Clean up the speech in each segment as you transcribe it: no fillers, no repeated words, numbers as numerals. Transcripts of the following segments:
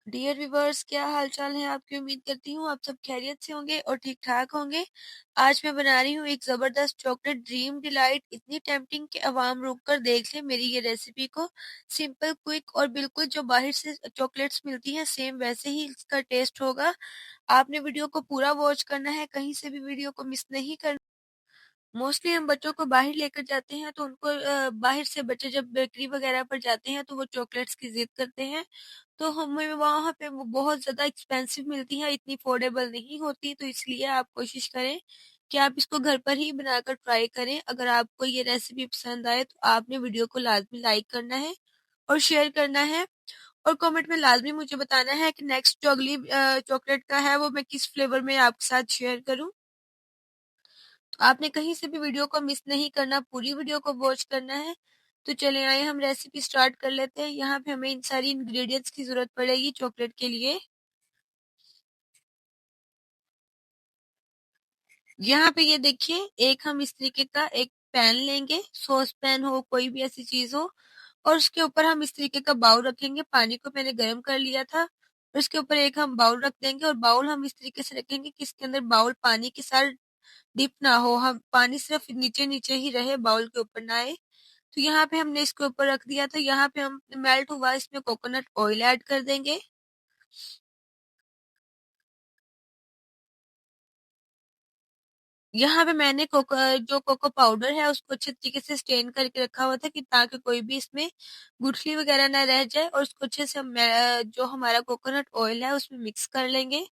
Dear viewers, क्या हाल चाल है आपकी। उम्मीद करती हूँ आप सब खैरियत से होंगे और ठीक ठाक होंगे। आज मैं बना रही हूँ एक जबरदस्त चॉकलेट ड्रीम डिलाइट, इतनी टेम्पटिंग कि अवाम रुक कर देख ले मेरी ये रेसिपी को। सिंपल, क्विक और बिल्कुल जो बाहर से चॉकलेट्स मिलती हैं सेम वैसे ही इसका टेस्ट होगा। आपने वीडियो को पूरा वॉच करना है, कहीं से भी वीडियो को मिस नहीं करना। मोस्टली हम बच्चों को बाहर लेकर जाते हैं तो उनको बाहर से बच्चे जब बेकरी वगैरह पर जाते हैं तो वो चॉकलेट्स की जिद करते हैं, तो हमें वहाँ पे वो बहुत ज़्यादा एक्सपेंसिव मिलती है, इतनी अफोर्डेबल नहीं होती। तो इसलिए आप कोशिश करें कि आप इसको घर पर ही बनाकर ट्राई करें। अगर आपको ये रेसिपी पसंद आए तो आपने वीडियो को लाजमी लाइक करना है और शेयर करना है, और कमेंट में लाजमी मुझे बताना है कि नेक्स्ट जो अगली चॉकलेट का है वो मैं किस फ्लेवर में आपके साथ शेयर करूं। तो आपने कहीं से भी वीडियो को मिस नहीं करना, पूरी वीडियो को वॉच करना है। तो चले आए हम रेसिपी स्टार्ट कर लेते हैं। यहाँ पे हमें इन सारी इंग्रेडिएंट्स की जरूरत पड़ेगी चॉकलेट के लिए। यहाँ पे ये देखिए, एक हम इस तरीके का एक पैन लेंगे, सॉस पैन हो कोई भी ऐसी चीज हो, और उसके ऊपर हम इस तरीके का बाउल रखेंगे। पानी को मैंने गर्म कर लिया था और इसके ऊपर एक हम बाउल रख देंगे, और बाउल हम इस तरीके से रखेंगे कि इसके अंदर बाउल पानी के साथ डिप ना हो, हम पानी सिर्फ नीचे नीचे ही रहे, बाउल के ऊपर ना आए। तो यहाँ पे हमने इसके ऊपर रख दिया था। यहाँ पे हम मेल्ट हुआ इसमें कोकोनट ऑयल ऐड कर देंगे। यहाँ पे मैंने जो कोको पाउडर है उसको अच्छे तरीके से स्टेन करके रखा हुआ था कि ताकि कोई भी इसमें गुठली वगैरह ना रह जाए, और उसको अच्छे से हम जो हमारा कोकोनट ऑयल है उसमें मिक्स कर लेंगे।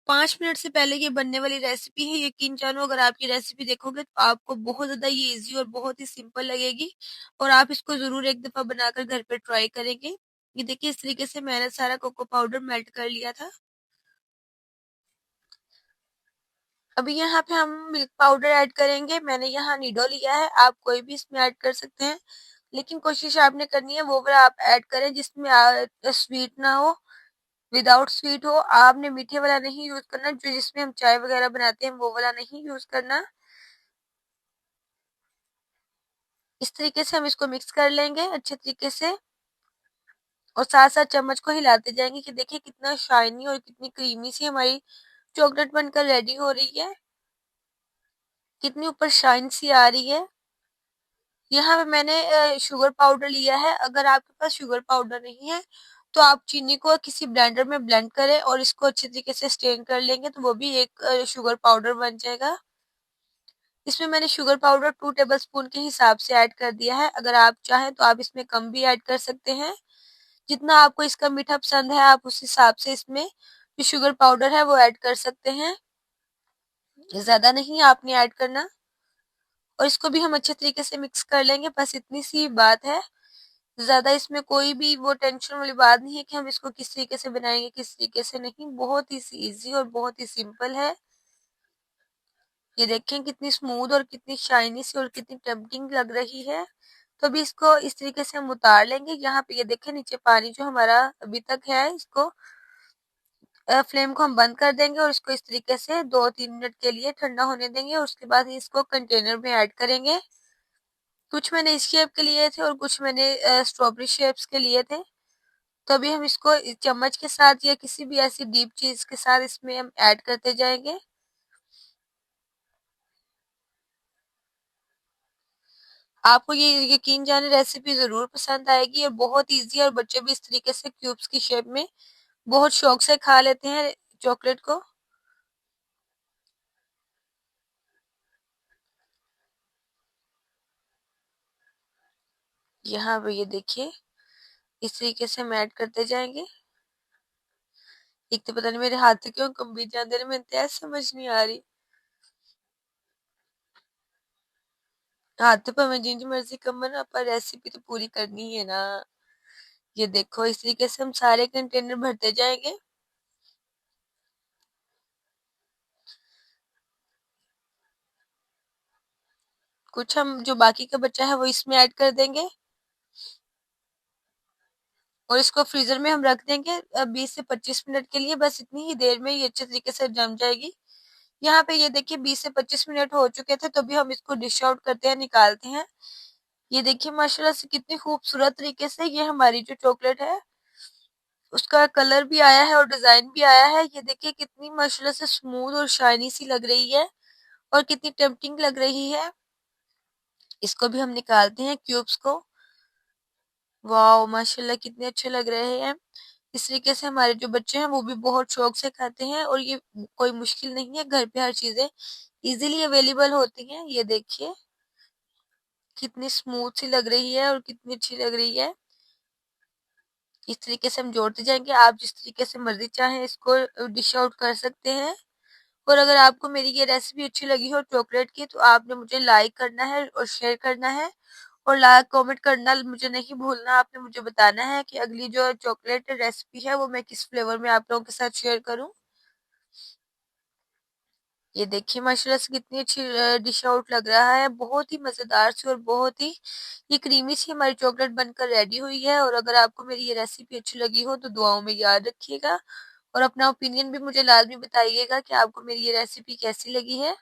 5 मिनट से पहले ये बनने वाली रेसिपी है। यकीन जानो, अगर आप ये रेसिपी देखोगे तो आपको बहुत ज्यादा ये इजी और बहुत ही सिंपल लगेगी, और आप इसको जरूर एक दफा बनाकर घर पे ट्राई करेंगे। ये देखिए, इस तरीके से मैंने सारा कोको पाउडर मेल्ट कर लिया था। अभी यहाँ पे हम मिल्क पाउडर ऐड करेंगे। मैंने यहाँ नीडो लिया है, आप कोई भी इसमें ऐड कर सकते हैं, लेकिन कोशिश आपने करनी है वो वाला आप ऐड करें जिसमें स्वीट ना हो, विदाउट स्वीट हो। आपने मीठे वाला नहीं यूज करना, जो जिसमें हम चाय वगैरह बनाते हैं वो वाला नहीं यूज करना। इस तरीके से हम इसको मिक्स कर लेंगे अच्छे तरीके से, और साथ साथ चम्मच को हिलाते जाएंगे कि देखिए कितना शाइनी और कितनी क्रीमी सी हमारी चॉकलेट बनकर रेडी हो रही है, कितनी ऊपर शाइन सी आ रही है। यहाँ पे मैंने शुगर पाउडर लिया है। अगर आपके पास शुगर पाउडर नहीं है तो आप चीनी को किसी ब्लेंडर में ब्लेंड करें और इसको अच्छे तरीके से स्ट्रेन कर लेंगे, तो वो भी एक शुगर पाउडर बन जाएगा। इसमें मैंने शुगर पाउडर 2 टेबलस्पून के हिसाब से ऐड कर दिया है। अगर आप चाहें तो आप इसमें कम भी ऐड कर सकते हैं। जितना आपको इसका मीठा पसंद है आप उस हिसाब से इसमें जो शुगर पाउडर है वो ऐड कर सकते हैं, ज्यादा नहीं आपने ऐड करना। और इसको भी हम अच्छे तरीके से मिक्स कर लेंगे, बस इतनी सी बात है। ज्यादा इसमें कोई भी वो टेंशन वाली बात नहीं है कि हम इसको किस तरीके से बनाएंगे किस तरीके से नहीं, बहुत ही इजी और बहुत ही सिंपल है। ये देखें कितनी स्मूथ और कितनी शाइनी सी और कितनी टेम्पटिंग लग रही है। तो अभी इसको इस तरीके से हम उतार लेंगे। यहाँ पे ये देखें नीचे पानी जो हमारा अभी तक है, इसको फ्लेम को हम बंद कर देंगे और इसको इस तरीके से 2-3 मिनट के लिए ठंडा होने देंगे, और उसके बाद इसको कंटेनर में ऐड करेंगे। कुछ मैंने इस शेप के लिए थे और कुछ मैंने स्ट्रॉबेरी शेप्स के लिए थे। तो अभी हम इसको चम्मच के साथ या किसी भी ऐसी डीप चीज के साथ इसमें हम ऐड करते जाएंगे। आपको ये यकीन जाने रेसिपी जरूर पसंद आएगी, और बहुत इजी, और बच्चे भी इस तरीके से क्यूब्स की शेप में बहुत शौक से खा लेते हैं चॉकलेट को। यहाँ पे ये देखिए, इस तरीके से हम ऐड करते जाएंगे। एक तो पता नहीं मेरे हाथ से क्यों कम बीत जाते हैं, मेरे तो समझ नहीं आ रही। हाथ तो भाਵੇਂ जिंज मर्जी कम बना, पर रेसिपी तो पूरी करनी है ना। ये देखो, इस तरीके से हम सारे कंटेनर भरते जाएंगे। कुछ हम जो बाकी का बचा है वो इसमें ऐड कर देंगे, और इसको फ्रीजर में हम रख देंगे 20 से 25 मिनट के लिए। बस इतनी ही देर में ये अच्छे तरीके से जम जाएगी। यहाँ पे ये देखिए 20 से 25 मिनट हो चुके थे, तो भी हम इसको डिश आउट करते हैं, निकालते हैं। ये देखिए माशाल्लाह से कितनी खूबसूरत तरीके से ये हमारी जो चॉकलेट है उसका कलर भी आया है और डिजाइन भी आया है। ये देखिए कितनी माशाल्लाह से स्मूथ और शाइनी सी लग रही है और कितनी टेम्पटिंग लग रही है। इसको भी हम निकालते हैं क्यूब्स को। वाओ माशाल्लाह कितने अच्छे लग रहे हैं। इस तरीके से हमारे जो बच्चे हैं वो भी बहुत शौक से खाते हैं और ये कोई मुश्किल नहीं है, घर पे हर चीजें इजीली अवेलेबल होती हैं। ये देखिए कितनी स्मूथ सी लग रही है और कितनी अच्छी लग रही है। इस तरीके से हम जोड़ते जाएंगे। आप जिस तरीके से मर्जी चाहें इसको डिश आउट कर सकते हैं। और अगर आपको मेरी ये रेसिपी अच्छी लगी हो चॉकलेट की तो आपने मुझे लाइक करना है और शेयर करना है और लाइक कमेंट करना मुझे नहीं भूलना। आपने मुझे बताना है कि अगली जो चॉकलेट रेसिपी है वो मैं किस फ्लेवर में आप लोगों के साथ शेयर करूं। ये देखिए माशाल्लाह से कितनी अच्छी डिश आउट लग रहा है। बहुत ही मजेदार सी और बहुत ही ये क्रीमी सी हमारी चॉकलेट बनकर रेडी हुई है। और अगर आपको मेरी ये रेसिपी अच्छी लगी हो तो दुआओं में याद रखिएगा और अपना ओपिनियन भी मुझे लाजमी बताइएगा कि आपको मेरी ये रेसिपी कैसी लगी है।